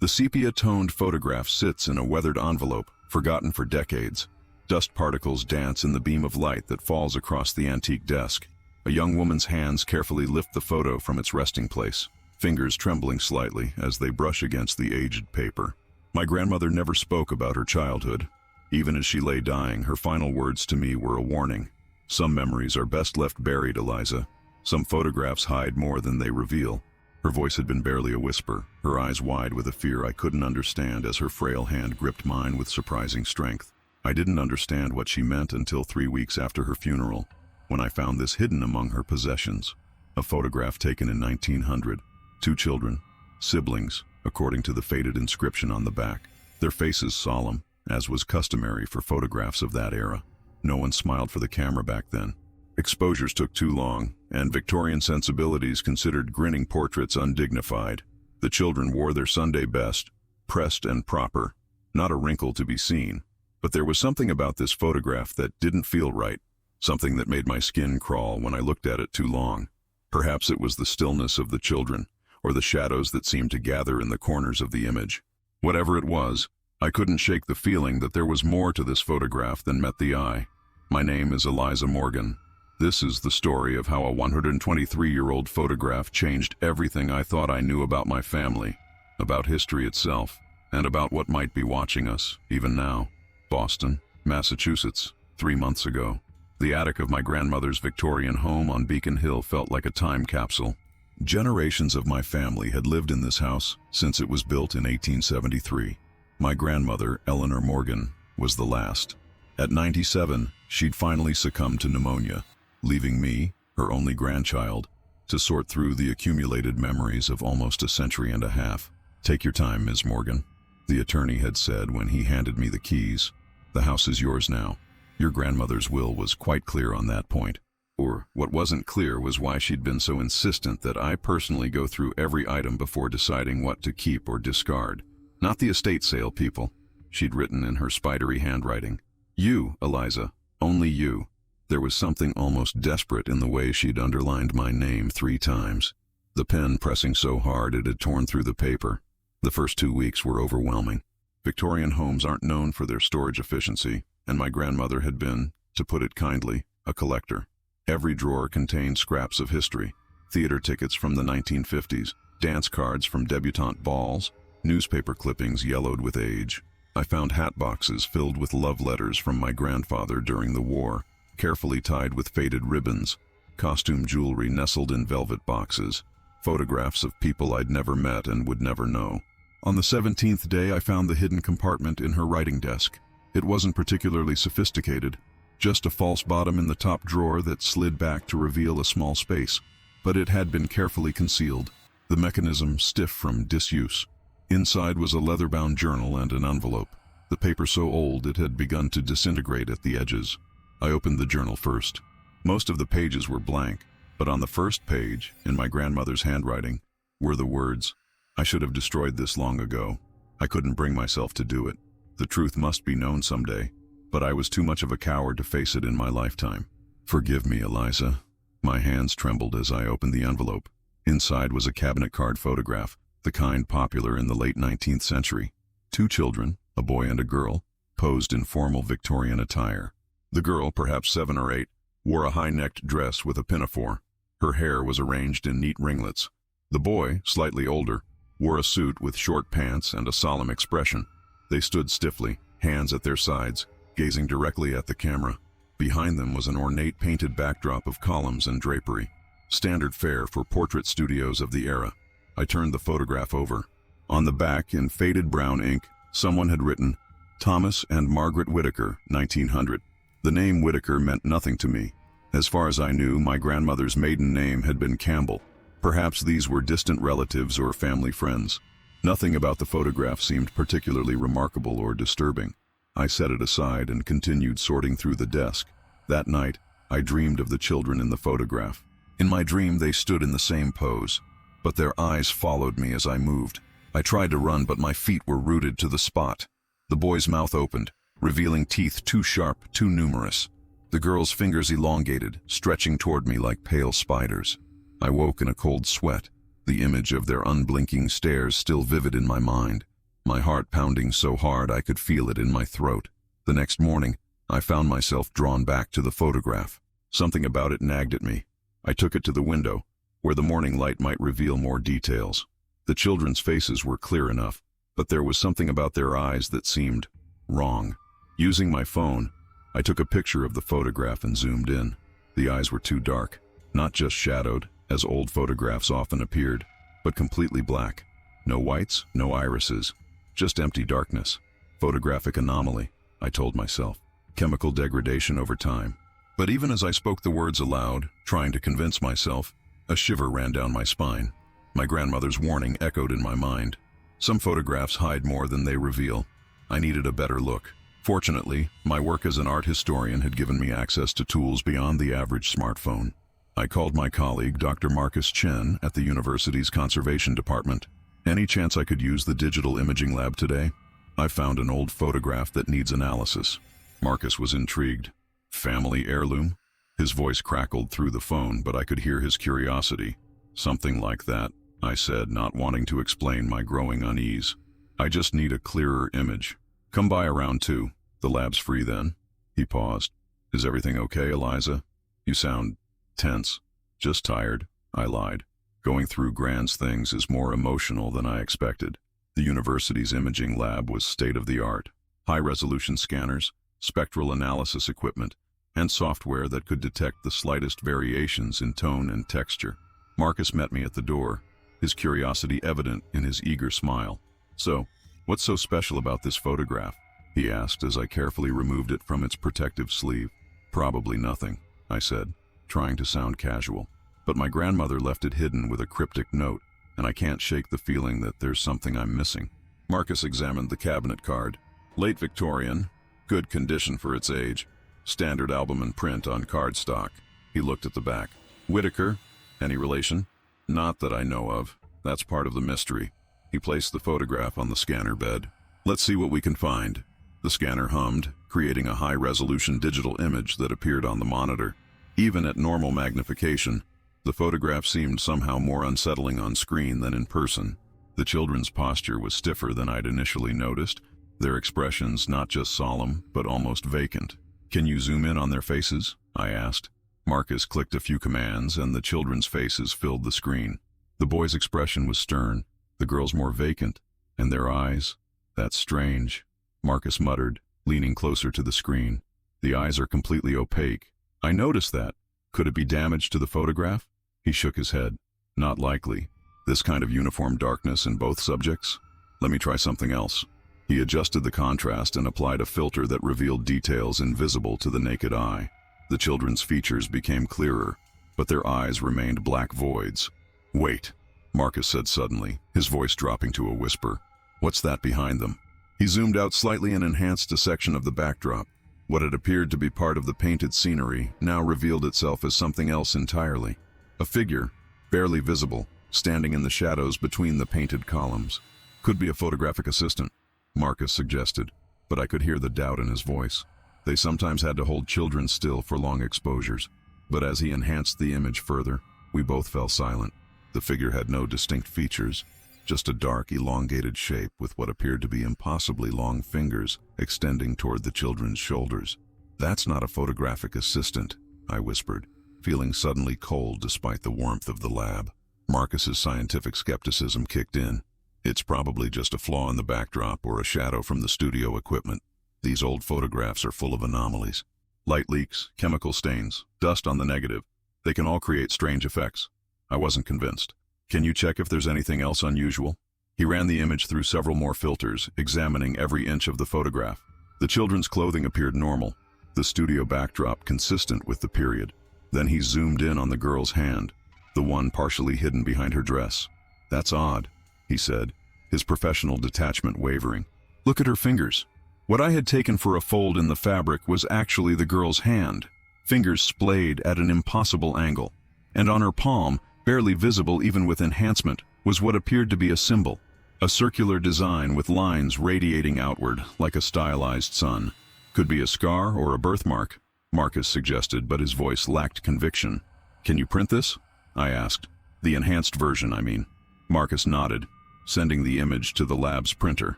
sepia-toned photograph sits in a weathered envelope, forgotten for decades. Dust particles dance in the beam of light that falls across the antique desk. A young woman's hands carefully lift the photo from its resting place, fingers trembling slightly as they brush against the aged paper. My grandmother never spoke about her childhood. Even as she lay dying, her final words to me were a warning. Some memories are best left buried, Eliza. Some photographs hide more than they reveal. Her voice had been barely a whisper, her eyes wide with a fear I couldn't understand as her frail hand gripped mine with surprising strength. I didn't understand what she meant until 3 weeks after her funeral, when I found this hidden among her possessions. A photograph taken in 1900. 2 children, siblings, according to the faded inscription on the back. Their faces solemn, as was customary for photographs of that era. No one smiled for the camera back then. Exposures took too long, and Victorian sensibilities considered grinning portraits undignified. The children wore their Sunday best, pressed and proper, not a wrinkle to be seen. But there was something about this photograph that didn't feel right, something that made my skin crawl when I looked at it too long. Perhaps it was the stillness of the children, or the shadows that seemed to gather in the corners of the image. Whatever it was, I couldn't shake the feeling that there was more to this photograph than met the eye. My name is Eliza Morgan. This is the story of how a 123-year-old photograph changed everything I thought I knew about my family, about history itself, and about what might be watching us, even now. Boston, Massachusetts, 3 months ago. The attic of my grandmother's Victorian home on Beacon Hill felt like a time capsule. Generations of my family had lived in this house since it was built in 1873. My grandmother, Eleanor Morgan, was the last. At 97, she'd finally succumbed to pneumonia, leaving me, her only grandchild, to sort through the accumulated memories of almost a century and a half. "Take your time, Ms. Morgan," the attorney had said when he handed me the keys. "The house is yours now." Your grandmother's will was quite clear on that point. Or what wasn't clear was why she'd been so insistent that I personally go through every item before deciding what to keep or discard. "Not the estate sale, people," she'd written in her spidery handwriting. "You, Eliza, only you." There was something almost desperate in the way she'd underlined my name 3 times, the pen pressing so hard it had torn through the paper. The first 2 weeks were overwhelming. Victorian homes aren't known for their storage efficiency, and my grandmother had been, to put it kindly, a collector. Every drawer contained scraps of history, theater tickets from the 1950s, dance cards from debutante balls, newspaper clippings yellowed with age. I found hat boxes filled with love letters from my grandfather during the war, carefully tied with faded ribbons, costume jewelry nestled in velvet boxes, photographs of people I'd never met and would never know. On the 17th day, I found the hidden compartment in her writing desk. It wasn't particularly sophisticated, just a false bottom in the top drawer that slid back to reveal a small space, but it had been carefully concealed, the mechanism stiff from disuse. Inside was a leather-bound journal and an envelope, the paper so old it had begun to disintegrate at the edges. I opened the journal first. Most of the pages were blank, but on the first page, in my grandmother's handwriting, were the words, "I should have destroyed this long ago. I couldn't bring myself to do it. The truth must be known someday, but I was too much of a coward to face it in my lifetime. Forgive me, Eliza." My hands trembled as I opened the envelope. Inside was a cabinet card photograph, the kind popular in the late 19th century. 2 children, a boy and a girl, posed in formal Victorian attire. The girl, perhaps 7 or 8, wore a high-necked dress with a pinafore. Her hair was arranged in neat ringlets. The boy, slightly older, wore a suit with short pants and a solemn expression. They stood stiffly, hands at their sides, gazing directly at the camera. Behind them was an ornate painted backdrop of columns and drapery, standard fare for portrait studios of the era. I turned the photograph over. On the back, in faded brown ink, someone had written, "Thomas and Margaret Whitaker, 1900. The name Whitaker meant nothing to me. As far as I knew, my grandmother's maiden name had been Campbell. Perhaps these were distant relatives or family friends. Nothing about the photograph seemed particularly remarkable or disturbing. I set it aside and continued sorting through the desk. That night, I dreamed of the children in the photograph. In my dream, they stood in the same pose, but their eyes followed me as I moved. I tried to run, but my feet were rooted to the spot. The boy's mouth opened, revealing teeth too sharp, too numerous. The girl's fingers elongated, stretching toward me like pale spiders. I woke in a cold sweat, the image of their unblinking stares still vivid in my mind. my heart pounding so hard I could feel it in my throat. The next morning, I found myself drawn back to the photograph. Something about it nagged at me. I took it to the window, where the morning light might reveal more details. The children's faces were clear enough, but there was something about their eyes that seemed wrong. Using my phone, I took a picture of the photograph and zoomed in. The eyes were too dark, not just shadowed, as old photographs often appeared, but completely black. No whites, no irises, just empty darkness. Photographic anomaly, I told myself. Chemical degradation over time. But even as I spoke the words aloud, trying to convince myself, a shiver ran down my spine. My grandmother's warning echoed in my mind. Some photographs hide more than they reveal. I needed a better look. Fortunately, my work as an art historian had given me access to tools beyond the average smartphone. I called my colleague, Dr. Marcus Chen, at the university's conservation department. Any chance I could use the digital imaging lab today? I found an old photograph that needs analysis. Marcus was intrigued. Family heirloom? His voice crackled through the phone, but I could hear his curiosity. Something like that, I said, not wanting to explain my growing unease. I just need a clearer image. Come by around 2. The lab's free then. He paused. Is everything okay, Eliza? You sound tense. Just tired, I lied. Going through Grand's things is more emotional than I expected. The university's imaging lab was state-of-the-art. High-resolution scanners, spectral analysis equipment, and software that could detect the slightest variations in tone and texture. Marcus met me at the door, his curiosity evident in his eager smile. So, what's so special about this photograph? He asked as I carefully removed it from its protective sleeve. Probably nothing, I said, trying to sound casual. But my grandmother left it hidden with a cryptic note, and I can't shake the feeling that there's something I'm missing. Marcus examined the cabinet card. Late Victorian, good condition for its age. Standard album and print on cardstock. He looked at the back. Whitaker? Any relation? Not that I know of. That's part of the mystery. He placed the photograph on the scanner bed. Let's see what we can find. The scanner hummed, creating a high-resolution digital image that appeared on the monitor. Even at normal magnification, the photograph seemed somehow more unsettling on screen than in person. The children's posture was stiffer than I'd initially noticed, their expressions not just solemn, but almost vacant. Can you zoom in on their faces? I asked. Marcus clicked a few commands, and the children's faces filled the screen. The boy's expression was stern, the girl's more vacant, and their eyes, that's strange. Marcus muttered, leaning closer to the screen. The eyes are completely opaque. I noticed that. Could it be damage to the photograph? He shook his head. Not likely. This kind of uniform darkness in both subjects? Let me try something else. He adjusted the contrast and applied a filter that revealed details invisible to the naked eye. The children's features became clearer, but their eyes remained black voids. Wait, Marcus said suddenly, his voice dropping to a whisper. What's that behind them? He zoomed out slightly and enhanced a section of the backdrop. What had appeared to be part of the painted scenery now revealed itself as something else entirely. A figure, barely visible, standing in the shadows between the painted columns. Could be a photographic assistant, Marcus suggested, but I could hear the doubt in his voice. They sometimes had to hold children still for long exposures, but as he enhanced the image further, we both fell silent. The figure had no distinct features, just a dark, elongated shape with what appeared to be impossibly long fingers extending toward the children's shoulders. That's not a photographic assistant, I whispered, feeling suddenly cold despite the warmth of the lab. Marcus's scientific skepticism kicked in. It's probably just a flaw in the backdrop or a shadow from the studio equipment. These old photographs are full of anomalies. Light leaks, chemical stains, dust on the negative. They can all create strange effects. I wasn't convinced. Can you check if there's anything else unusual? He ran the image through several more filters, examining every inch of the photograph. The children's clothing appeared normal, the studio backdrop consistent with the period. Then he zoomed in on the girl's hand, the one partially hidden behind her dress. That's odd, he said, his professional detachment wavering. Look at her fingers. What I had taken for a fold in the fabric was actually the girl's hand, fingers splayed at an impossible angle. And on her palm, barely visible even with enhancement, was what appeared to be a symbol, a circular design with lines radiating outward like a stylized sun. Could be a scar or a birthmark, Marcus suggested, but his voice lacked conviction. Can you print this? I asked. The enhanced version, I mean. Marcus nodded, sending the image to the lab's printer.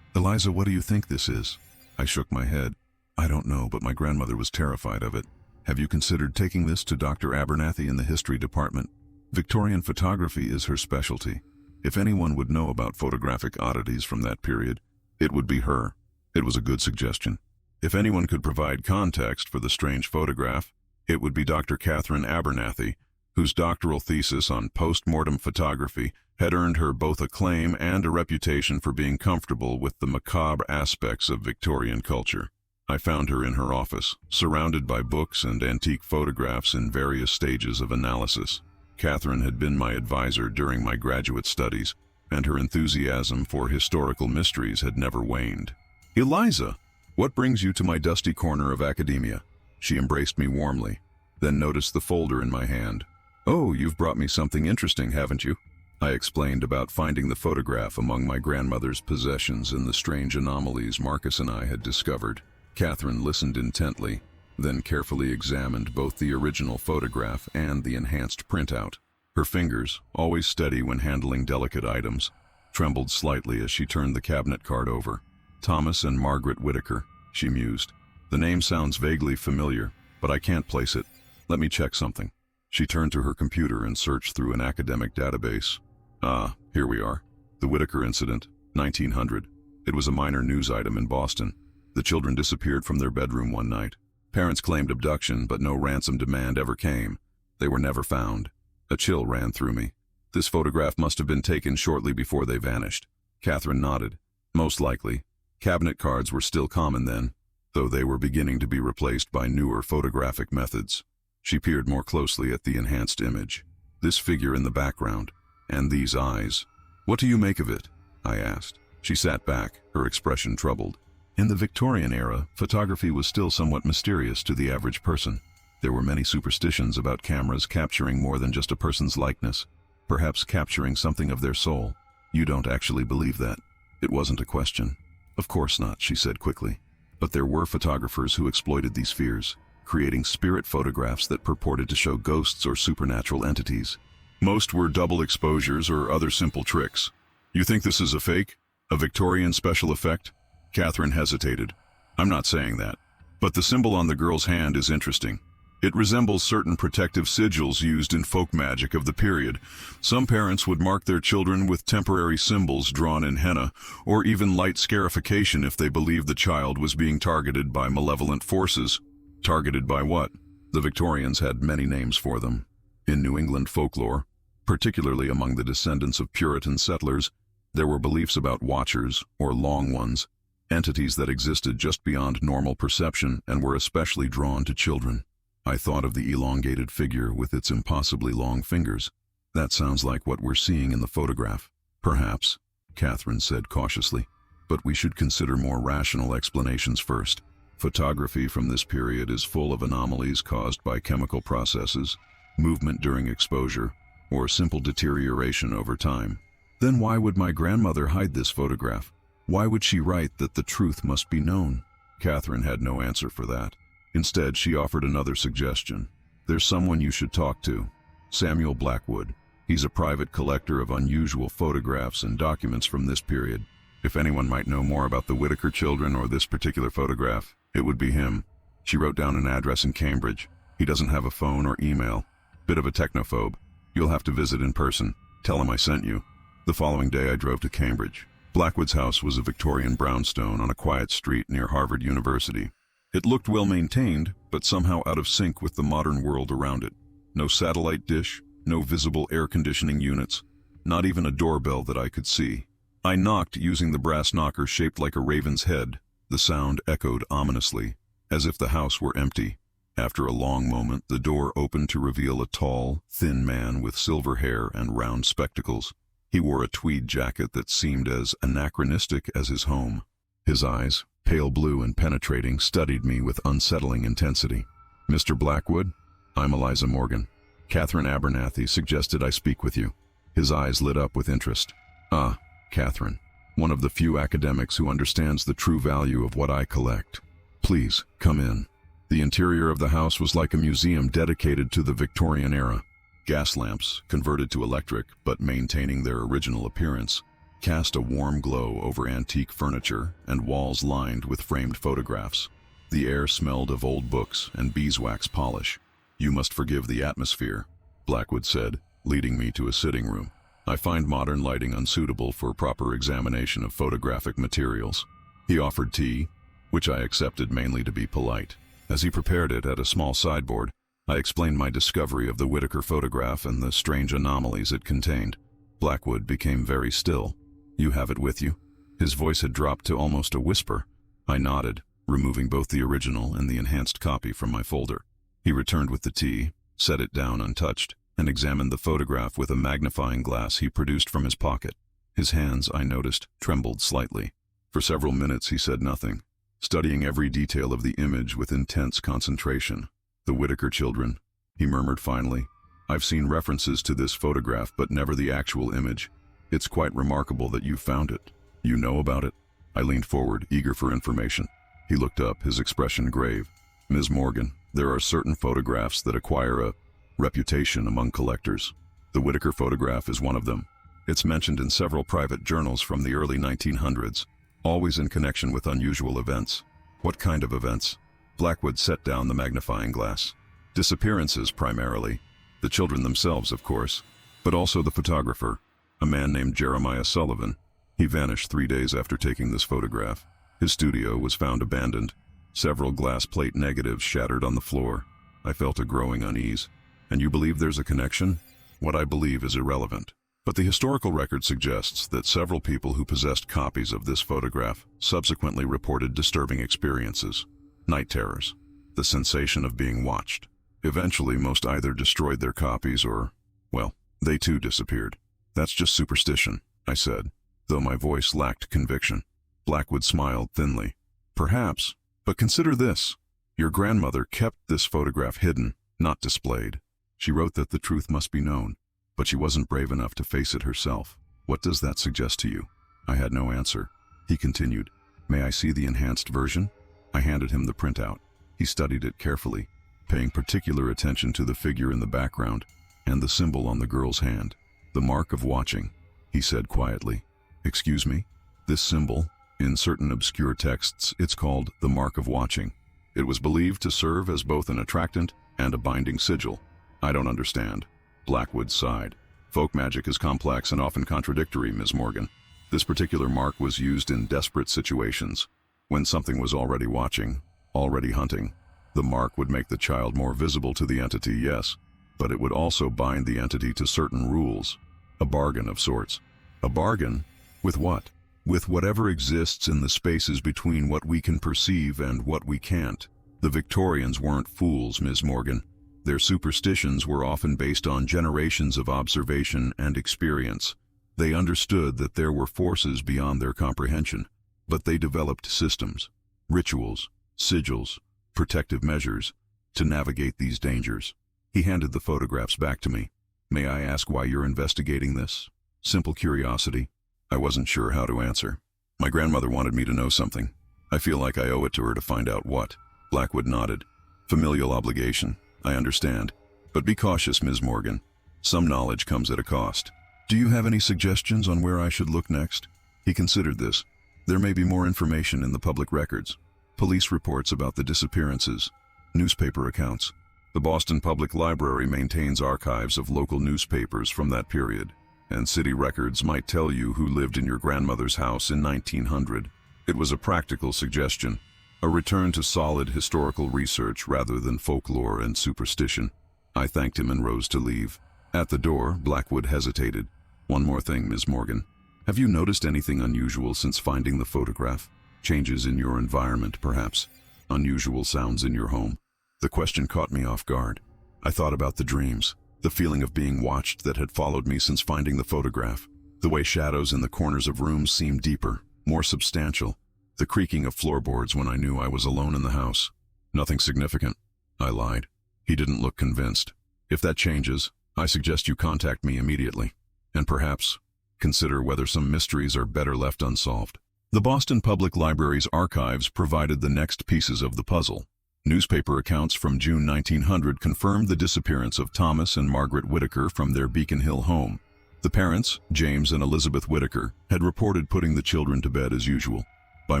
Eliza, what do you think this is? I shook my head. I don't know, but my grandmother was terrified of it. Have you considered taking this to Dr. Abernathy in the history department? Victorian photography is her specialty. If anyone would know about photographic oddities from that period, it would be her. It was a good suggestion. If anyone could provide context for the strange photograph, it would be Dr. Catherine Abernathy, whose doctoral thesis on post-mortem photography had earned her both acclaim and a reputation for being comfortable with the macabre aspects of Victorian culture. I found her in her office, surrounded by books and antique photographs in various stages of analysis. Catherine had been my advisor during my graduate studies, and her enthusiasm for historical mysteries had never waned. Eliza, what brings you to my dusty corner of academia? She embraced me warmly, then noticed the folder in my hand. Oh, you've brought me something interesting, haven't you? I explained about finding the photograph among my grandmother's possessions and the strange anomalies Marcus and I had discovered. Catherine listened intently, then carefully examined both the original photograph and the enhanced printout. Her fingers, always steady when handling delicate items, trembled slightly as she turned the cabinet card over. Thomas and Margaret Whitaker, she mused. The name sounds vaguely familiar, but I can't place it. Let me check something. She turned to her computer and searched through an academic database. Ah, here we are. The Whitaker incident, 1900. It was a minor news item in Boston. The children disappeared from their bedroom one night. Parents claimed abduction, but no ransom demand ever came. They were never found. A chill ran through me. This photograph must have been taken shortly before they vanished. Catherine nodded. Most likely. Cabinet cards were still common then, though they were beginning to be replaced by newer photographic methods. She peered more closely at the enhanced image. This figure in the background, and these eyes. What do you make of it? I asked. She sat back, her expression troubled. In the Victorian era, photography was still somewhat mysterious to the average person. There were many superstitions about cameras capturing more than just a person's likeness, perhaps capturing something of their soul. You don't actually believe that. It wasn't a question. Of course not, she said quickly. But there were photographers who exploited these fears, creating spirit photographs that purported to show ghosts or supernatural entities. Most were double exposures or other simple tricks. You think this is a fake? A Victorian special effect? Catherine hesitated. I'm not saying that. But the symbol on the girl's hand is interesting. It resembles certain protective sigils used in folk magic of the period. Some parents would mark their children with temporary symbols drawn in henna, or even light scarification if they believed the child was being targeted by malevolent forces. Targeted by what? The Victorians had many names for them. In New England folklore, particularly among the descendants of Puritan settlers, there were beliefs about watchers, or long ones, entities that existed just beyond normal perception and were especially drawn to children. I thought of the elongated figure with its impossibly long fingers. That sounds like what we're seeing in the photograph. Perhaps, Catherine said cautiously, but we should consider more rational explanations first. Photography from this period is full of anomalies caused by chemical processes, movement during exposure, or simple deterioration over time. Then why would my grandmother hide this photograph? Why would she write that the truth must be known? Catherine had no answer for that. Instead, she offered another suggestion. There's someone you should talk to. Samuel Blackwood. He's a private collector of unusual photographs and documents from this period. If anyone might know more about the Whitaker children or this particular photograph, it would be him. She wrote down an address in Cambridge. He doesn't have a phone or email. Bit of a technophobe. You'll have to visit in person. Tell him I sent you. The following day I drove to Cambridge. Blackwood's house was a Victorian brownstone on a quiet street near Harvard University. It looked well maintained, but somehow out of sync with the modern world around it. No satellite dish, no visible air conditioning units, not even a doorbell that I could see. I knocked using the brass knocker shaped like a raven's head. The sound echoed ominously, as if the house were empty. After a long moment, the door opened to reveal a tall, thin man with silver hair and round spectacles. He wore a tweed jacket that seemed as anachronistic as his home. His eyes, pale blue and penetrating, studied me with unsettling intensity. Mr. Blackwood, I'm Eliza Morgan. Catherine Abernathy suggested I speak with you. His eyes lit up with interest. Ah, Catherine, one of the few academics who understands the true value of what I collect. Please, come in. The interior of the house was like a museum dedicated to the Victorian era. Gas lamps, converted to electric but maintaining their original appearance, cast a warm glow over antique furniture and walls lined with framed photographs. The air smelled of old books and beeswax polish. "You must forgive the atmosphere," Blackwood said, leading me to a sitting room. "I find modern lighting unsuitable for proper examination of photographic materials." He offered tea, which I accepted mainly to be polite. As he prepared it at a small sideboard, I explained my discovery of the Whitaker photograph and the strange anomalies it contained. Blackwood became very still. "You have it with you?" His voice had dropped to almost a whisper. I nodded, removing both the original and the enhanced copy from my folder. He returned with the tea, set it down untouched, and examined the photograph with a magnifying glass he produced from his pocket. His hands, I noticed, trembled slightly. For several minutes he said nothing, studying every detail of the image with intense concentration. "The Whitaker children," he murmured finally. "I've seen references to this photograph, but never the actual image. It's quite remarkable that you found it. You know about it?" I leaned forward, eager for information. He looked up, his expression grave. "Ms. Morgan, there are certain photographs that acquire a reputation among collectors. The Whitaker photograph is one of them. It's mentioned in several private journals from the early 1900s, always in connection with unusual events." "What kind of events?" Blackwood set down the magnifying glass. "Disappearances, primarily. The children themselves, of course, but also the photographer, a man named Jeremiah Sullivan. He vanished 3 days after taking this photograph. His studio was found abandoned. Several glass plate negatives shattered on the floor. I felt a growing unease. "And you believe there's a connection?" "What I believe is irrelevant. But the historical record suggests that several people who possessed copies of this photograph subsequently reported disturbing experiences. Night terrors. The sensation of being watched. Eventually, most either destroyed their copies or, well, they too disappeared." "That's just superstition," I said, though my voice lacked conviction. Blackwood smiled thinly. "Perhaps, but consider this. Your grandmother kept this photograph hidden, not displayed. She wrote that the truth must be known, but she wasn't brave enough to face it herself. What does that suggest to you?" I had no answer. He continued, "May I see the enhanced version?" I handed him the printout. He studied it carefully, paying particular attention to the figure in the background and the symbol on the girl's hand. "The mark of watching," he said quietly. "Excuse me? This symbol, in certain obscure texts, it's called the mark of watching. It was believed to serve as both an attractant and a binding sigil." "I don't understand." Blackwood sighed. "Folk magic is complex and often contradictory, Ms. Morgan. This particular mark was used in desperate situations. When something was already watching, already hunting. The mark would make the child more visible to the entity, yes, but it would also bind the entity to certain rules. A bargain of sorts." "A bargain? With what?" "With whatever exists in the spaces between what we can perceive and what we can't. The Victorians weren't fools, Ms. Morgan. Their superstitions were often based on generations of observation and experience. They understood that there were forces beyond their comprehension, but they developed systems, rituals, sigils, protective measures to navigate these dangers." He handed the photographs back to me. "May I ask why you're investigating this?" "Simple curiosity." I wasn't sure how to answer. "My grandmother wanted me to know something. I feel like I owe it to her to find out what." Blackwood nodded. "Familial obligation. I understand. But be cautious, Ms. Morgan. Some knowledge comes at a cost. Do you have any suggestions on where I should look next?" He considered this. "There may be more information in the public records. Police reports about the disappearances. Newspaper accounts. The Boston Public Library maintains archives of local newspapers from that period. And city records might tell you who lived in your grandmother's house in 1900. It was a practical suggestion. A return to solid historical research rather than folklore and superstition." I thanked him and rose to leave. At the door, Blackwood hesitated. "One more thing, Ms. Morgan. Have you noticed anything unusual since finding the photograph? Changes in your environment, perhaps? Unusual sounds in your home?" The question caught me off guard. I thought about the dreams, the feeling of being watched that had followed me since finding the photograph. The way shadows in the corners of rooms seemed deeper, more substantial. The creaking of floorboards when I knew I was alone in the house. "Nothing significant," I lied. He didn't look convinced. "If that changes, I suggest you contact me immediately. And perhaps consider whether some mysteries are better left unsolved." The Boston Public Library's archives provided the next pieces of the puzzle. Newspaper accounts from June 1900 confirmed the disappearance of Thomas and Margaret Whitaker from their Beacon Hill home. The parents, James and Elizabeth Whitaker, had reported putting the children to bed as usual. By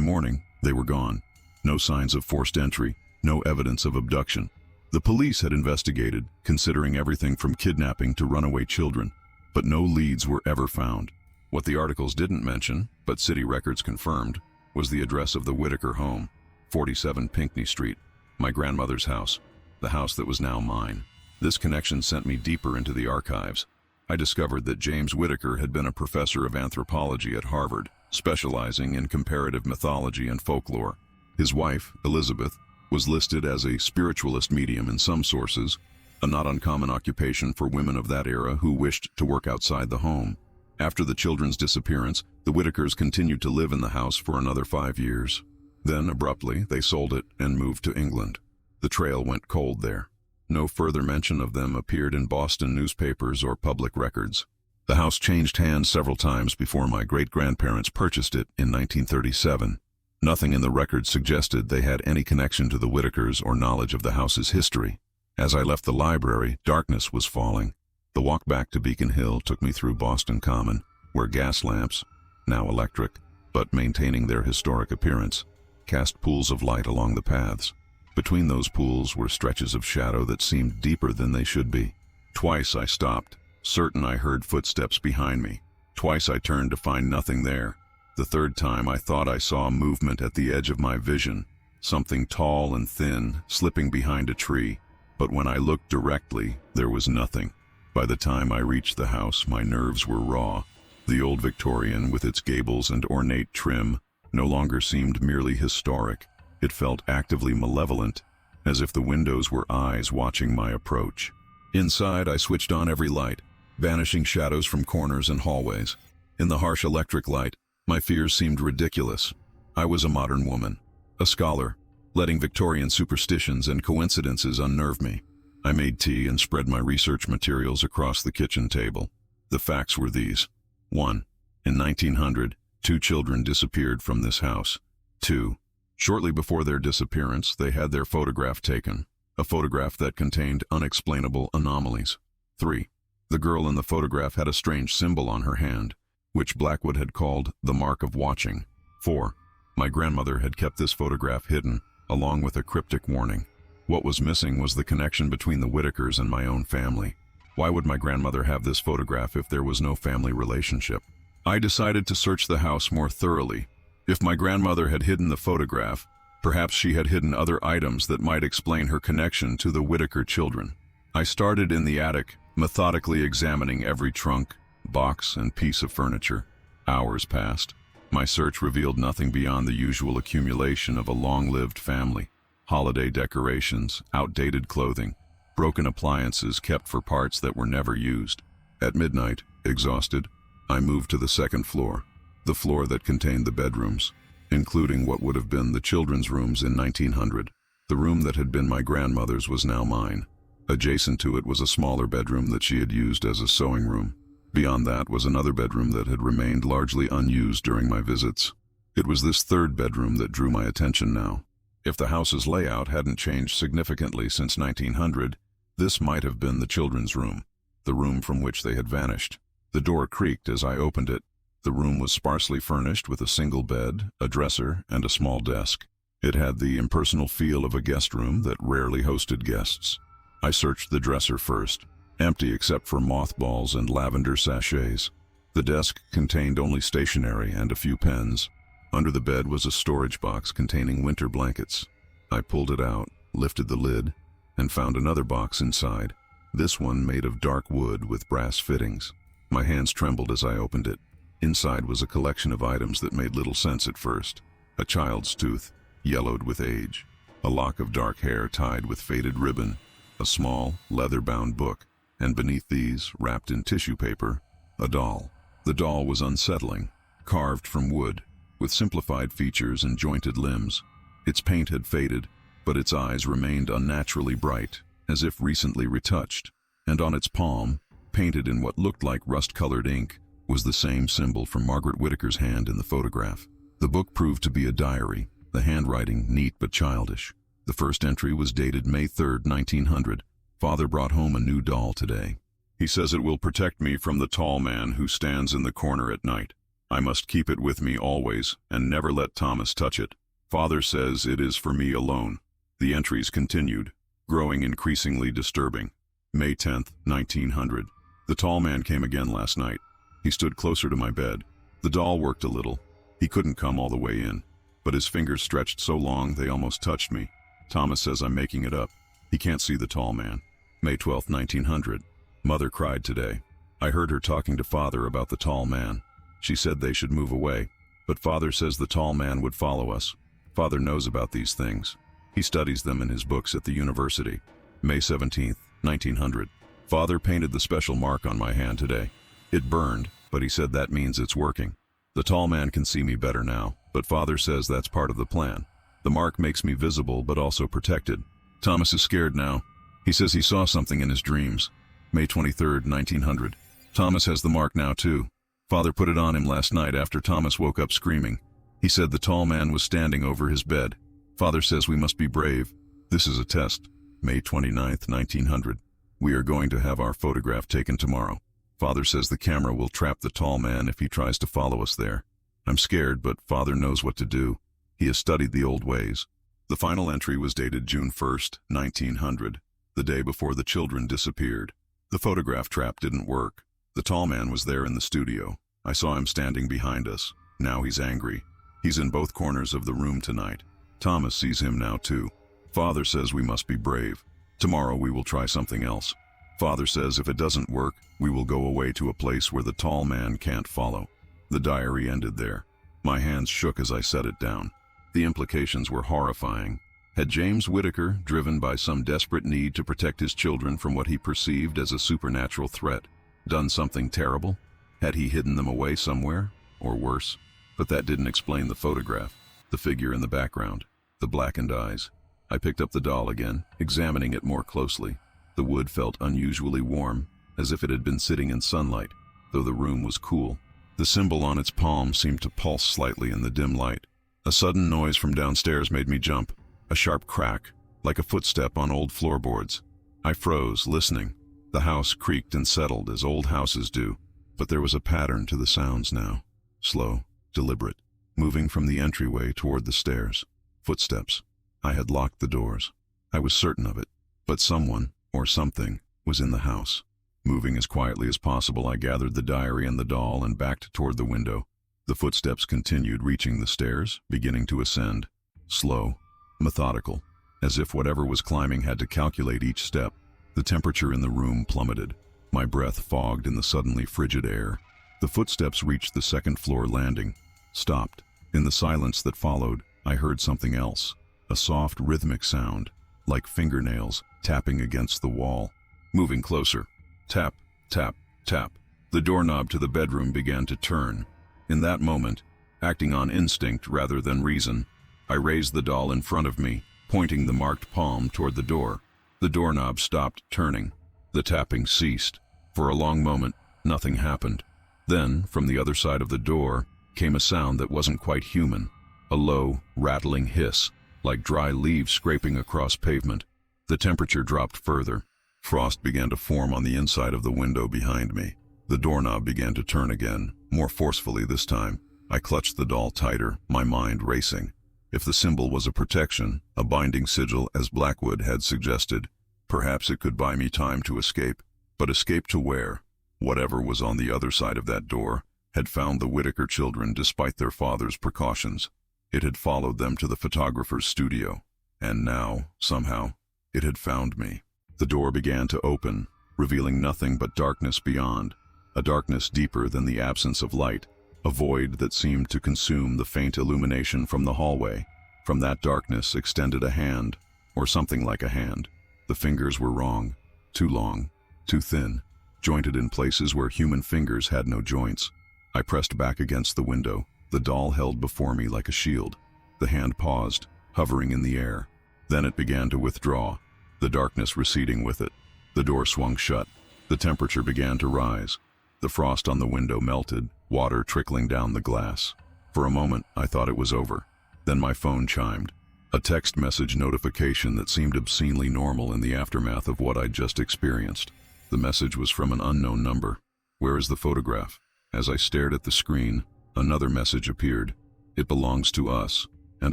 morning, they were gone. No signs of forced entry, no evidence of abduction. The police had investigated, considering everything from kidnapping to runaway children, but no leads were ever found. What the articles didn't mention, but city records confirmed, was the address of the Whitaker home, 47 Pinckney Street, my grandmother's house, the house that was now mine. This connection sent me deeper into the archives. I discovered that James Whitaker had been a professor of anthropology at Harvard, specializing in comparative mythology and folklore. His wife, Elizabeth, was listed as a spiritualist medium in some sources, a not uncommon occupation for women of that era who wished to work outside the home. After the children's disappearance, the Whitakers continued to live in the house for another 5 years. Then, abruptly, they sold it and moved to England. The trail went cold there. No further mention of them appeared in Boston newspapers or public records. The house changed hands several times before my great-grandparents purchased it in 1937. Nothing in the records suggested they had any connection to the Whitakers or knowledge of the house's history. As I left the library, darkness was falling. The walk back to Beacon Hill took me through Boston Common, where gas lamps, now electric, but maintaining their historic appearance, cast pools of light along the paths. Between those pools were stretches of shadow that seemed deeper than they should be. Twice I stopped, certain I heard footsteps behind me. Twice I turned to find nothing there. The third time I thought I saw movement at the edge of my vision, something tall and thin, slipping behind a tree. But when I looked directly, there was nothing. By the time I reached the house, my nerves were raw. The old Victorian, with its gables and ornate trim, no longer seemed merely historic. It felt actively malevolent, as if the windows were eyes watching my approach. Inside, I switched on every light, banishing shadows from corners and hallways. In the harsh electric light, my fears seemed ridiculous. I was a modern woman, a scholar, letting Victorian superstitions and coincidences unnerve me. I made tea and spread my research materials across the kitchen table. The facts were these. 1. In 1900, 2 children disappeared from this house. 2. Shortly before their disappearance, they had their photograph taken, a photograph that contained unexplainable anomalies. 3. The girl in the photograph had a strange symbol on her hand, which Blackwood had called the mark of watching. 4. My grandmother had kept this photograph hidden, along with a cryptic warning. What was missing was the connection between the Whitakers and my own family. Why would my grandmother have this photograph if there was no family relationship? I decided to search the house more thoroughly. If my grandmother had hidden the photograph, perhaps she had hidden other items that might explain her connection to the Whitaker children. I started in the attic, methodically examining every trunk, box, and piece of furniture. Hours passed. My search revealed nothing beyond the usual accumulation of a long-lived family. Holiday decorations, outdated clothing, broken appliances kept for parts that were never used. At midnight, exhausted, I moved to the second floor, the floor that contained the bedrooms, including what would have been the children's rooms in 1900. The room that had been my grandmother's was now mine. Adjacent to it was a smaller bedroom that she had used as a sewing room. Beyond that was another bedroom that had remained largely unused during my visits. It was this third bedroom that drew my attention now. If the house's layout hadn't changed significantly since 1900, this might have been the children's room, the room from which they had vanished. The door creaked as I opened it. The room was sparsely furnished with a single bed, a dresser, and a small desk. It had the impersonal feel of a guest room that rarely hosted guests. I searched the dresser first, empty except for mothballs and lavender sachets. The desk contained only stationery and a few pens. Under the bed was a storage box containing winter blankets. I pulled it out, lifted the lid, and found another box inside, this one made of dark wood with brass fittings. My hands trembled as I opened it. Inside was a collection of items that made little sense at first. A child's tooth, yellowed with age, a lock of dark hair tied with faded ribbon, a small, leather-bound book, and beneath these, wrapped in tissue paper, a doll. The doll was unsettling, carved from wood, with simplified features and jointed limbs. Its paint had faded, but its eyes remained unnaturally bright, as if recently retouched, and on its palm, painted in what looked like rust-colored ink, was the same symbol from Margaret Whitaker's hand in the photograph. The book proved to be a diary, the handwriting neat but childish. The first entry was dated May 3, 1900. Father brought home a new doll today. He says it will protect me from the tall man who stands in the corner at night. I must keep it with me always and never let Thomas touch it. Father says it is for me alone. The entries continued, growing increasingly disturbing. May 10th, 1900. The tall man came again last night. He stood closer to my bed. The doll worked a little. He couldn't come all the way in, but his fingers stretched so long they almost touched me. Thomas says I'm making it up. He can't see the tall man. May 12th, 1900. Mother cried today. I heard her talking to Father about the tall man. She said they should move away, but Father says the tall man would follow us. Father knows about these things. He studies them in his books at the university. May 17th, 1900. Father painted the special mark on my hand today. It burned, but he said that means it's working. The tall man can see me better now, but Father says that's part of the plan. The mark makes me visible but also protected. Thomas is scared now. He says he saw something in his dreams. May 23rd, 1900. Thomas has the mark now too. Father put it on him last night after Thomas woke up screaming. He said the tall man was standing over his bed. Father says we must be brave. This is a test. May 29th, 1900. We are going to have our photograph taken tomorrow. Father says the camera will trap the tall man if he tries to follow us there. I'm scared, but Father knows what to do. He has studied the old ways. The final entry was dated June 1st, 1900, the day before the children disappeared. The photograph trap didn't work. The tall man was there in the studio. I saw him standing behind us. Now he's angry. He's in both corners of the room tonight. Thomas sees him now too. Father says we must be brave. Tomorrow we will try something else. Father says if it doesn't work, we will go away to a place where the tall man can't follow. The diary ended there. My hands shook as I set it down. The implications were horrifying. Had James Whitaker, driven by some desperate need to protect his children from what he perceived as a supernatural threat, done something terrible? Had he hidden them away somewhere? Or worse? But that didn't explain the photograph, the figure in the background, the blackened eyes. I picked up the doll again, examining it more closely. The wood felt unusually warm, as if it had been sitting in sunlight, though the room was cool. The symbol on its palm seemed to pulse slightly in the dim light. A sudden noise from downstairs made me jump, a sharp crack, like a footstep on old floorboards. I froze, listening. The house creaked and settled as old houses do, but there was a pattern to the sounds now. Slow, deliberate, moving from the entryway toward the stairs. Footsteps. I had locked the doors. I was certain of it, but someone, or something, was in the house. Moving as quietly as possible, I gathered the diary and the doll and backed toward the window. The footsteps continued, reaching the stairs, beginning to ascend. Slow, methodical, as if whatever was climbing had to calculate each step. The temperature in the room plummeted. My breath fogged in the suddenly frigid air. The footsteps reached the second-floor landing, stopped. In the silence that followed, I heard something else, a soft rhythmic sound, like fingernails tapping against the wall. Moving closer. Tap, tap, tap. The doorknob to the bedroom began to turn. In that moment, acting on instinct rather than reason, I raised the doll in front of me, pointing the marked palm toward the door. The doorknob stopped turning. The tapping ceased. For a long moment, nothing happened. Then, from the other side of the door, came a sound that wasn't quite human. A low, rattling hiss, like dry leaves scraping across pavement. The temperature dropped further. Frost began to form on the inside of the window behind me. The doorknob began to turn again, more forcefully this time. I clutched the doll tighter, my mind racing. If the symbol was a protection, a binding sigil as Blackwood had suggested, perhaps it could buy me time to escape. But escape to where? Whatever was on the other side of that door had found the Whitaker children despite their father's precautions. It had followed them to the photographer's studio. And now, somehow, it had found me. The door began to open, revealing nothing but darkness beyond, a darkness deeper than the absence of light, a void that seemed to consume the faint illumination from the hallway. From that darkness extended a hand, or something like a hand. The fingers were wrong, too long, too thin, jointed in places where human fingers had no joints. I pressed back against the window, the doll held before me like a shield. The hand paused, hovering in the air. Then it began to withdraw, the darkness receding with it. The door swung shut. The temperature began to rise. The frost on the window melted, water trickling down the glass. For a moment, I thought it was over. Then my phone chimed. A text message notification that seemed obscenely normal in the aftermath of what I'd just experienced. The message was from an unknown number. "Where is the photograph?" As I stared at the screen, another message appeared. "It belongs to us." And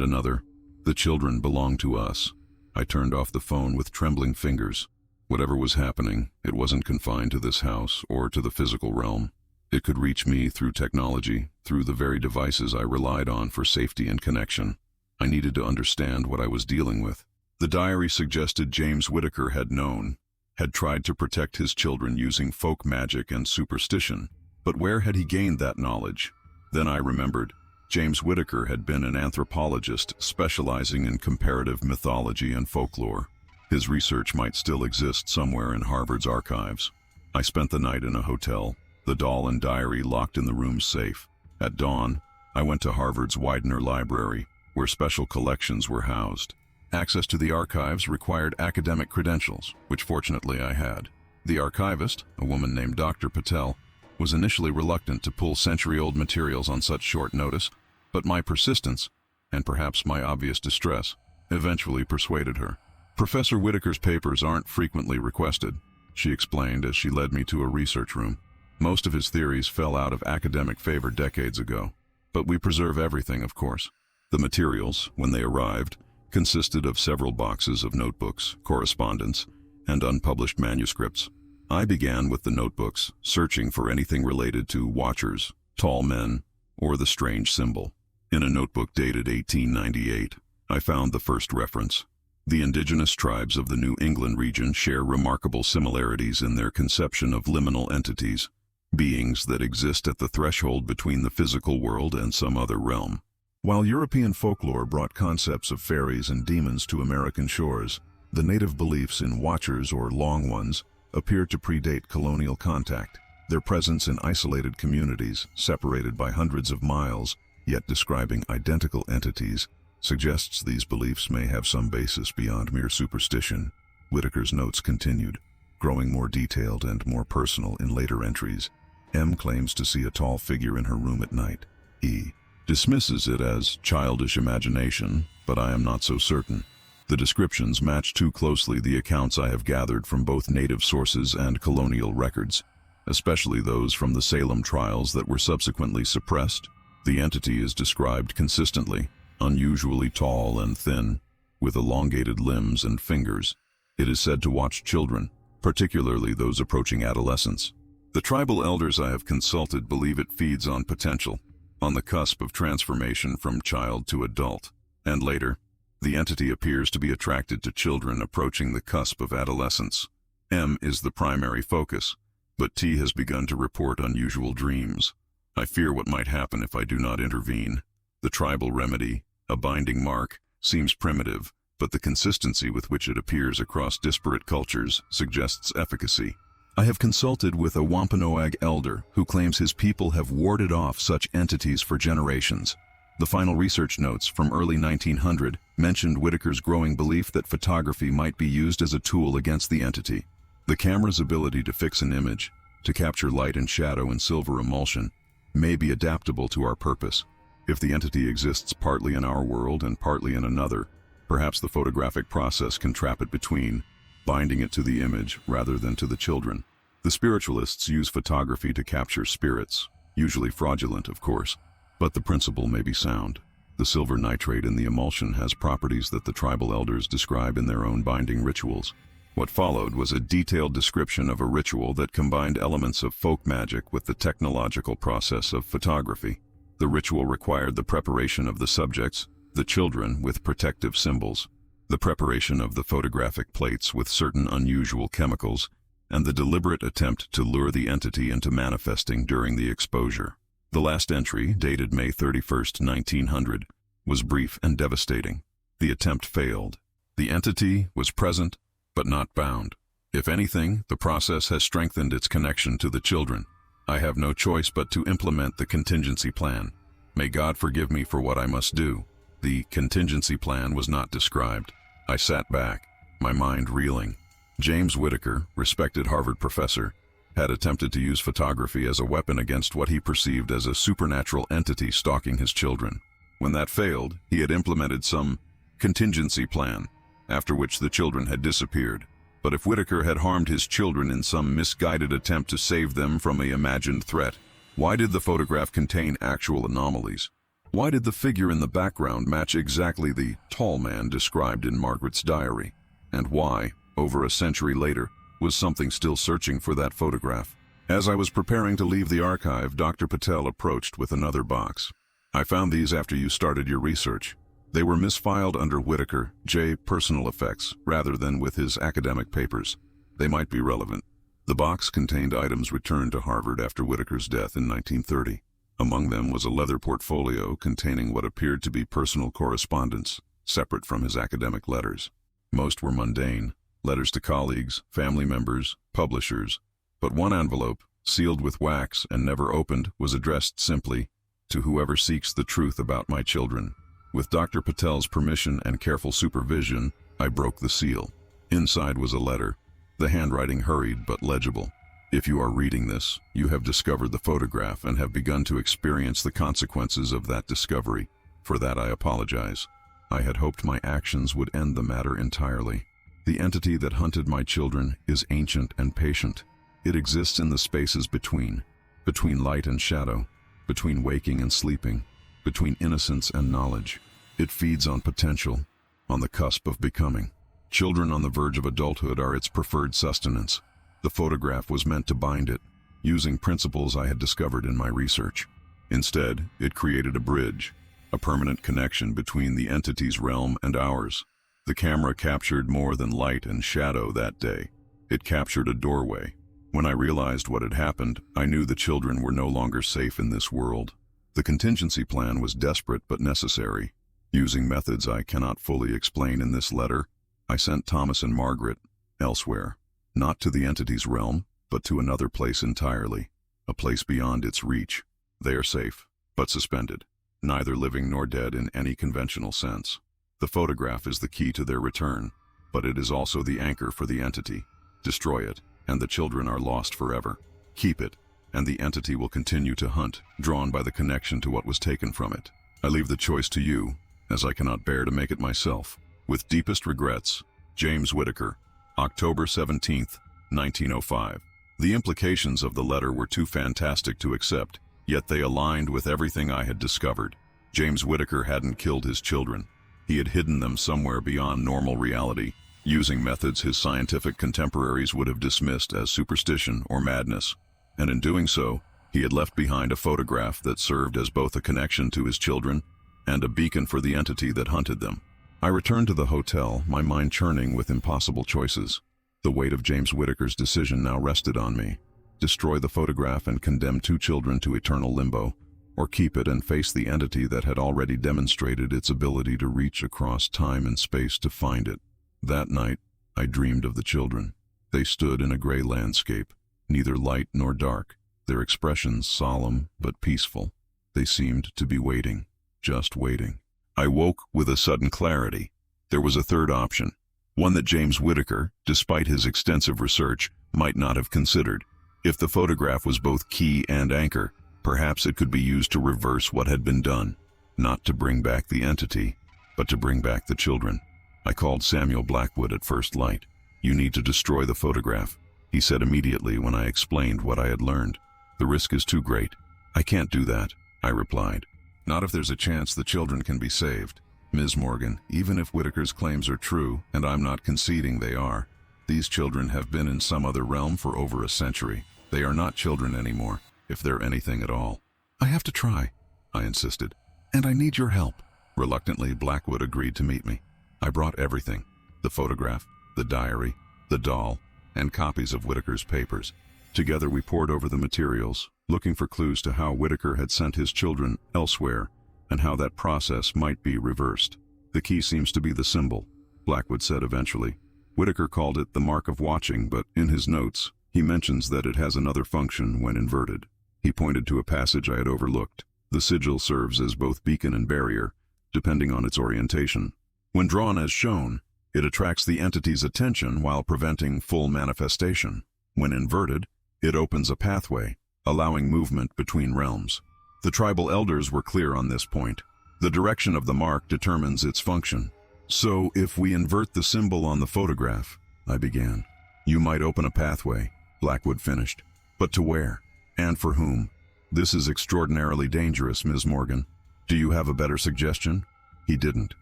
another, "The children belong to us." I turned off the phone with trembling fingers. Whatever was happening, it wasn't confined to this house or to the physical realm. It could reach me through technology, through the very devices I relied on for safety and connection. I needed to understand what I was dealing with. The diary suggested James Whitaker had tried to protect his children using folk magic and superstition. But where had he gained that knowledge? Then I remembered. James Whitaker had been an anthropologist specializing in comparative mythology and folklore. His research might still exist somewhere in Harvard's archives. I spent the night in a hotel, the doll and diary locked in the room's safe. At dawn, I went to Harvard's Widener Library, where special collections were housed. Access to the archives required academic credentials, which fortunately I had. The archivist, a woman named Dr. Patel, was initially reluctant to pull century-old materials on such short notice, but my persistence, and perhaps my obvious distress, eventually persuaded her. "Professor Whitaker's papers aren't frequently requested," she explained as she led me to a research room. "Most of his theories fell out of academic favor decades ago, but we preserve everything, of course." The materials, when they arrived, consisted of several boxes of notebooks, correspondence, and unpublished manuscripts. I began with the notebooks, searching for anything related to watchers, tall men, or the strange symbol. In a notebook dated 1898, I found the first reference. The indigenous tribes of the New England region share remarkable similarities in their conception of liminal entities, beings that exist at the threshold between the physical world and some other realm. While European folklore brought concepts of fairies and demons to American shores, the native beliefs in watchers or long ones appear to predate colonial contact. Their presence in isolated communities, separated by hundreds of miles, yet describing identical entities, suggests these beliefs may have some basis beyond mere superstition. Whitaker's notes continued, growing more detailed and more personal in later entries. M claims to see a tall figure in her room at night. E dismisses it as childish imagination, but I am not so certain. The descriptions match too closely the accounts I have gathered from both native sources and colonial records, especially those from the Salem trials that were subsequently suppressed. The entity is described consistently, unusually tall and thin, with elongated limbs and fingers. It is said to watch children, particularly those approaching adolescence. The tribal elders I have consulted believe it feeds on potential, on the cusp of transformation from child to adult, and later, the entity appears to be attracted to children approaching the cusp of adolescence. M is the primary focus, but T has begun to report unusual dreams. I fear what might happen if I do not intervene. The tribal remedy, a binding mark, seems primitive, but the consistency with which it appears across disparate cultures suggests efficacy. I have consulted with a Wampanoag elder who claims his people have warded off such entities for generations. The final research notes from early 1900 mentioned Whitaker's growing belief that photography might be used as a tool against the entity. The camera's ability to fix an image, to capture light and shadow in silver emulsion, may be adaptable to our purpose. If the entity exists partly in our world and partly in another, perhaps the photographic process can trap it between, binding it to the image rather than to the children. The spiritualists use photography to capture spirits, usually fraudulent, of course, but the principle may be sound. The silver nitrate in the emulsion has properties that the tribal elders describe in their own binding rituals. What followed was a detailed description of a ritual that combined elements of folk magic with the technological process of photography. The ritual required the preparation of the subjects, the children, with protective symbols, the preparation of the photographic plates with certain unusual chemicals, and the deliberate attempt to lure the entity into manifesting during the exposure. The last entry, dated May 31st, 1900, was brief and devastating. The attempt failed. The entity was present, but not bound. If anything, the process has strengthened its connection to the children. I have no choice but to implement the contingency plan. May God forgive me for what I must do. The contingency plan was not described. I sat back, my mind reeling. James Whitaker, respected Harvard professor, had attempted to use photography as a weapon against what he perceived as a supernatural entity stalking his children. When that failed, he had implemented some contingency plan, after which the children had disappeared. But if Whitaker had harmed his children in some misguided attempt to save them from an imagined threat, why did the photograph contain actual anomalies? Why did the figure in the background match exactly the tall man described in Margaret's diary? And why, over a century later, was something still searching for that photograph? As I was preparing to leave the archive, Dr. Patel approached with another box. I found these after you started your research. They were misfiled under Whitaker, J. Personal Effects, rather than with his academic papers. They might be relevant. The box contained items returned to Harvard after Whitaker's death in 1930. Among them was a leather portfolio containing what appeared to be personal correspondence, separate from his academic letters. Most were mundane, letters to colleagues, family members, publishers, but one envelope, sealed with wax and never opened, was addressed simply, "To whoever seeks the truth about my children." With Dr. Patel's permission and careful supervision, I broke the seal. Inside was a letter, the handwriting hurried but legible. "If you are reading this, you have discovered the photograph and have begun to experience the consequences of that discovery. For that I apologize. I had hoped my actions would end the matter entirely. The entity that hunted my children is ancient and patient. It exists in the spaces between light and shadow, between waking and sleeping, between innocence and knowledge. It feeds on potential, on the cusp of becoming. Children on the verge of adulthood are its preferred sustenance. The photograph was meant to bind it, using principles I had discovered in my research. Instead, it created a bridge, a permanent connection between the entity's realm and ours. The camera captured more than light and shadow that day. It captured a doorway. When I realized what had happened, I knew the children were no longer safe in this world. The contingency plan was desperate but necessary. Using methods I cannot fully explain in this letter, I sent Thomas and Margaret elsewhere, not to the entity's realm, but to another place entirely, a place beyond its reach. They are safe, but suspended, neither living nor dead in any conventional sense. The photograph is the key to their return, but it is also the anchor for the entity. Destroy it, and the children are lost forever. Keep it, and the entity will continue to hunt, drawn by the connection to what was taken from it. I leave the choice to you, as I cannot bear to make it myself. With deepest regrets, James Whitaker, October 17th, 1905. The implications of the letter were too fantastic to accept, yet they aligned with everything I had discovered. James Whitaker hadn't killed his children. He had hidden them somewhere beyond normal reality, using methods his scientific contemporaries would have dismissed as superstition or madness. And in doing so, he had left behind a photograph that served as both a connection to his children and a beacon for the entity that hunted them. I returned to the hotel, my mind churning with impossible choices. The weight of James Whitaker's decision now rested on me. Destroy the photograph and condemn 2 children to eternal limbo, or keep it and face the entity that had already demonstrated its ability to reach across time and space to find it. That night, I dreamed of the children. They stood in a gray landscape, neither light nor dark, their expressions solemn but peaceful. They seemed to be waiting, just waiting. I woke with a sudden clarity. There was a third option, one that James Whitaker, despite his extensive research, might not have considered. If the photograph was both key and anchor, perhaps it could be used to reverse what had been done, not to bring back the entity, but to bring back the children. I called Samuel Blackwood at first light. "You need to destroy the photograph," he said immediately when I explained what I had learned. "The risk is too great." "I can't do that," I replied. "Not if there's a chance the children can be saved. Ms. Morgan, even if Whitaker's claims are true, and I'm not conceding they are, these children have been in some other realm for over a century. They are not children anymore, if they're anything at all." "I have to try," I insisted, "and I need your help." Reluctantly, Blackwood agreed to meet me. I brought everything: the photograph, the diary, the doll, and copies of Whitaker's papers. Together we pored over the materials, looking for clues to how Whitaker had sent his children elsewhere and how that process might be reversed. "The key seems to be the symbol," Blackwood said eventually. "Whitaker called it the mark of watching, but in his notes, he mentions that it has another function when inverted." He pointed to a passage I had overlooked. The sigil serves as both beacon and barrier, depending on its orientation. When drawn as shown, it attracts the entity's attention while preventing full manifestation. When inverted, it opens a pathway, allowing movement between realms. The tribal elders were clear on this point. The direction of the mark determines its function. "So if we invert the symbol on the photograph," I began. You might open a pathway, Blackwood finished. But to where? And for whom? This is extraordinarily dangerous, Ms. Morgan. Do you have a better suggestion? He didn't.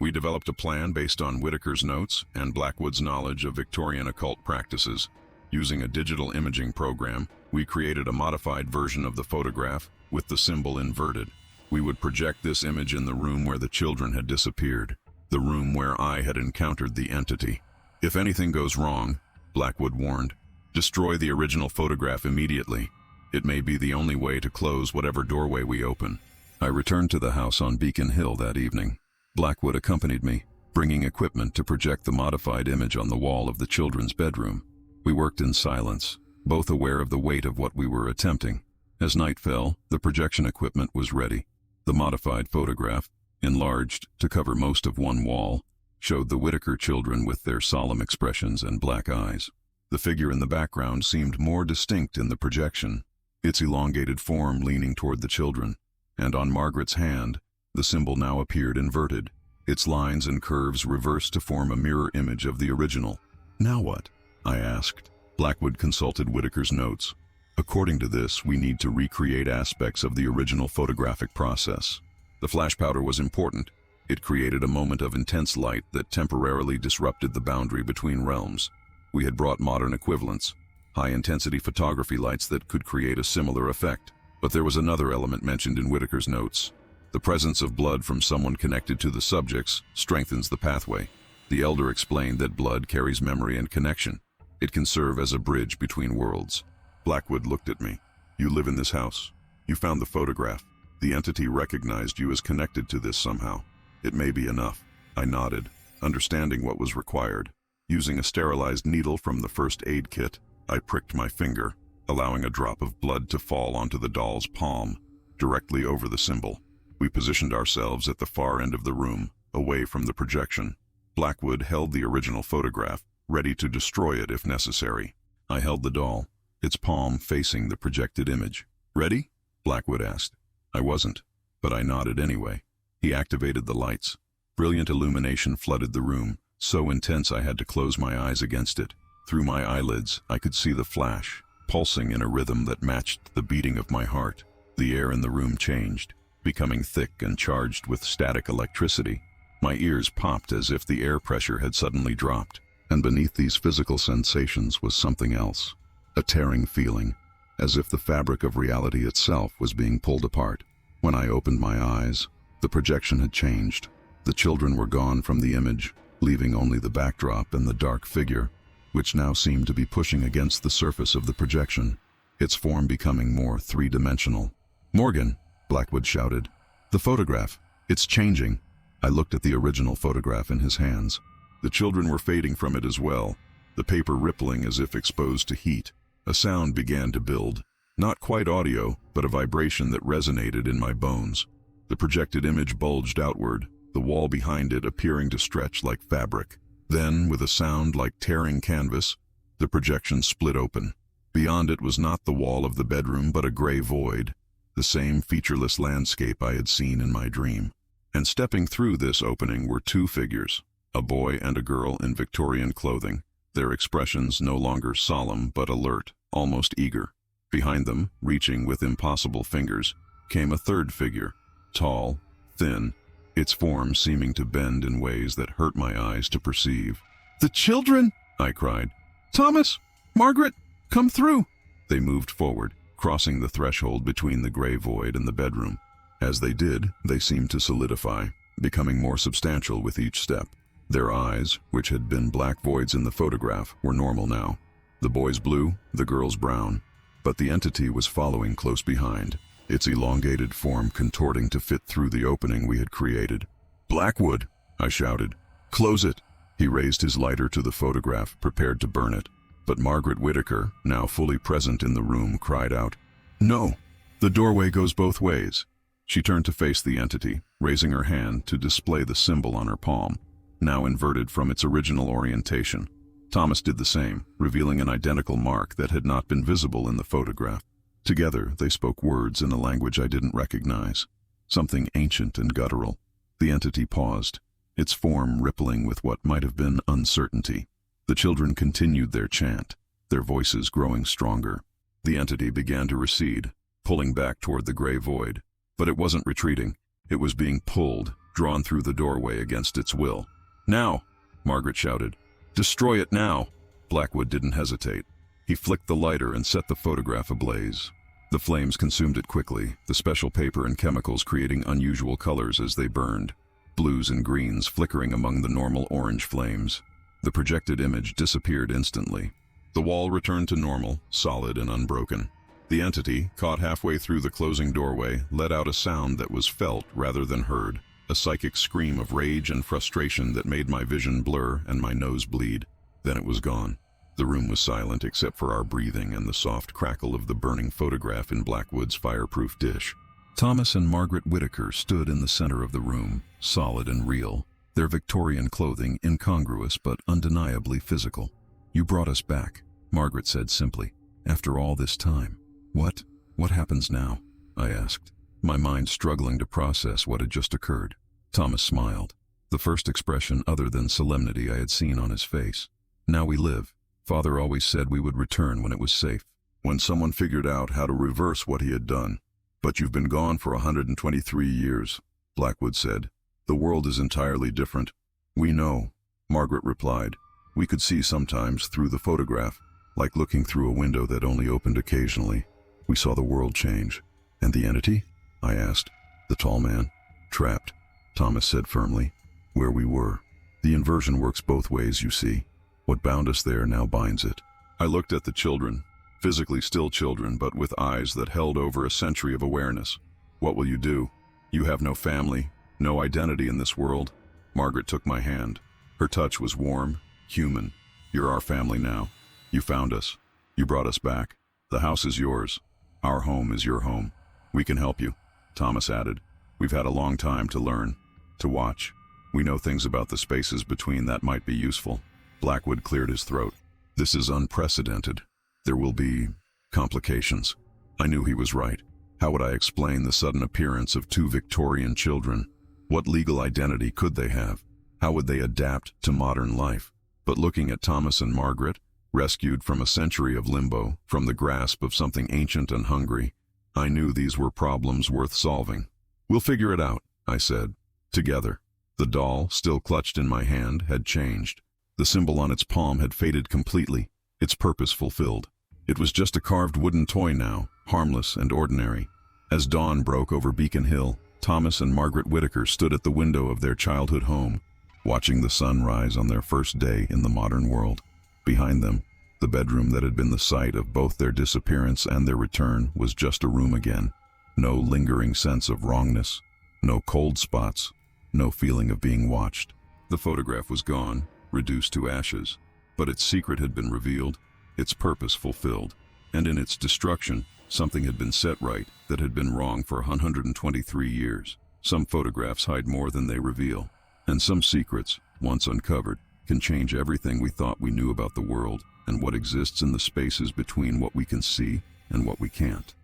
We developed a plan based on Whitaker's notes and Blackwood's knowledge of Victorian occult practices. Using a digital imaging program, we created a modified version of the photograph with the symbol inverted. We would project this image in the room where the children had disappeared, the room where I had encountered the entity. If anything goes wrong, Blackwood warned, destroy the original photograph immediately. It may be the only way to close whatever doorway we open. I returned to the house on Beacon Hill that evening. Blackwood accompanied me, bringing equipment to project the modified image on the wall of the children's bedroom. We worked in silence, both aware of the weight of what we were attempting. As night fell, the projection equipment was ready. The modified photograph, enlarged to cover most of one wall, showed the Whitaker children with their solemn expressions and black eyes. The figure in the background seemed more distinct in the projection, its elongated form leaning toward the children, and on Margaret's hand, the symbol now appeared inverted, its lines and curves reversed to form a mirror image of the original. Now what? I asked. Blackwood consulted Whitaker's notes. According to this, we need to recreate aspects of the original photographic process. The flash powder was important. It created a moment of intense light that temporarily disrupted the boundary between realms. We had brought modern equivalents, high-intensity photography lights that could create a similar effect. But there was another element mentioned in Whitaker's notes. The presence of blood from someone connected to the subjects strengthens the pathway. The elder explained that blood carries memory and connection. It can serve as a bridge between worlds. Blackwood looked at me. You live in this house. You found the photograph. The entity recognized you as connected to this somehow. It may be enough. I nodded, understanding what was required. Using a sterilized needle from the first aid kit, I pricked my finger, allowing a drop of blood to fall onto the doll's palm, directly over the symbol. We positioned ourselves at the far end of the room, away from the projection. Blackwood held the original photograph, ready to destroy it if necessary. I held the doll, its palm facing the projected image. Ready? Blackwood asked. I wasn't, but I nodded anyway. He activated the lights. Brilliant illumination flooded the room, so intense I had to close my eyes against it. Through my eyelids, I could see the flash, pulsing in a rhythm that matched the beating of my heart. The air in the room changed, becoming thick and charged with static electricity. My ears popped as if the air pressure had suddenly dropped, and beneath these physical sensations was something else, a tearing feeling, as if the fabric of reality itself was being pulled apart. When I opened my eyes, the projection had changed. The children were gone from the image, leaving only the backdrop and the dark figure, which now seemed to be pushing against the surface of the projection, its form becoming more three-dimensional. Morgan! Blackwood shouted. The photograph! It's changing! I looked at the original photograph in his hands. The children were fading from it as well, the paper rippling as if exposed to heat. A sound began to build. Not quite audio, but a vibration that resonated in my bones. The projected image bulged outward, the wall behind it appearing to stretch like fabric. Then, with a sound like tearing canvas, the projection split open. Beyond it was not the wall of the bedroom, but a gray void, the same featureless landscape I had seen in my dream. And stepping through this opening were two figures, a boy and a girl in Victorian clothing, their expressions no longer solemn but alert, almost eager. Behind them, reaching with impossible fingers, came a third figure, tall, thin, its form seeming to bend in ways that hurt my eyes to perceive. "The children!" I cried. "Thomas! Margaret! Come through!" They moved forward, crossing the threshold between the gray void and the bedroom. As they did, they seemed to solidify, becoming more substantial with each step. Their eyes, which had been black voids in the photograph, were normal now. The boy's blue, the girl's brown. But the entity was following close behind, its elongated form contorting to fit through the opening we had created. "Blackwood!" I shouted. "Close it!" He raised his lighter to the photograph, prepared to burn it. But Margaret Whitaker, now fully present in the room, cried out, "No! The doorway goes both ways." She turned to face the entity, raising her hand to display the symbol on her palm, now inverted from its original orientation. Thomas did the same, revealing an identical mark that had not been visible in the photograph. Together, they spoke words in a language I didn't recognize, something ancient and guttural. The entity paused, its form rippling with what might have been uncertainty. The children continued their chant, their voices growing stronger. The entity began to recede, pulling back toward the gray void. But it wasn't retreating. It was being pulled, drawn through the doorway against its will. "Now!" Margaret shouted. "Destroy it now!" Blackwood didn't hesitate. He flicked the lighter and set the photograph ablaze. The flames consumed it quickly, the special paper and chemicals creating unusual colors as they burned, blues and greens flickering among the normal orange flames. The projected image disappeared instantly. The wall returned to normal, solid and unbroken. The entity, caught halfway through the closing doorway, let out a sound that was felt rather than heard, a psychic scream of rage and frustration that made my vision blur and my nose bleed. Then it was gone. The room was silent except for our breathing and the soft crackle of the burning photograph in Blackwood's fireproof dish. Thomas and Margaret Whitaker stood in the center of the room, solid and real, their Victorian clothing incongruous but undeniably physical. "You brought us back," Margaret said simply, "after all this time. What happens now?" I asked, my mind struggling to process what had just occurred. Thomas smiled, the first expression other than solemnity I had seen on his face. "Now we live. Father always said we would return when it was safe, when someone figured out how to reverse what he had done. But you've been gone for 123 years, Blackwood said. "The world is entirely different." "We know," Margaret replied. "We could see sometimes through the photograph, like looking through a window that only opened occasionally. We saw the world change." "And the entity?" I asked. "The tall man." "Trapped," Thomas said firmly, "where we were. The inversion works both ways, you see. What bound us there now binds it." I looked at the children, physically still children, but with eyes that held over a century of awareness. "What will you do? You have no family, no identity in this world." Margaret took my hand. Her touch was warm, human. "You're our family now. You found us. You brought us back. The house is yours. Our home is your home. We can help you," Thomas added. "We've had a long time to learn, to watch. We know things about the spaces between that might be useful." Blackwood cleared his throat. "This is unprecedented. There will be complications." I knew he was right. How would I explain the sudden appearance of two Victorian children? What legal identity could they have? How would they adapt to modern life? But looking at Thomas and Margaret, rescued from a century of limbo, from the grasp of something ancient and hungry, I knew these were problems worth solving. "We'll figure it out," I said. Together. The doll, still clutched in my hand, had changed. The symbol on its palm had faded completely, its purpose fulfilled. It was just a carved wooden toy now, harmless and ordinary. As dawn broke over Beacon Hill, Thomas and Margaret Whitaker stood at the window of their childhood home, watching the sun rise on their first day in the modern world. Behind them, the bedroom that had been the site of both their disappearance and their return was just a room again. No lingering sense of wrongness, no cold spots, no feeling of being watched. The photograph was gone, reduced to ashes, but its secret had been revealed, its purpose fulfilled, and in its destruction, something had been set right that had been wrong for 123 years. Some photographs hide more than they reveal, and some secrets, once uncovered, can change everything we thought we knew about the world and what exists in the spaces between what we can see and what we can't.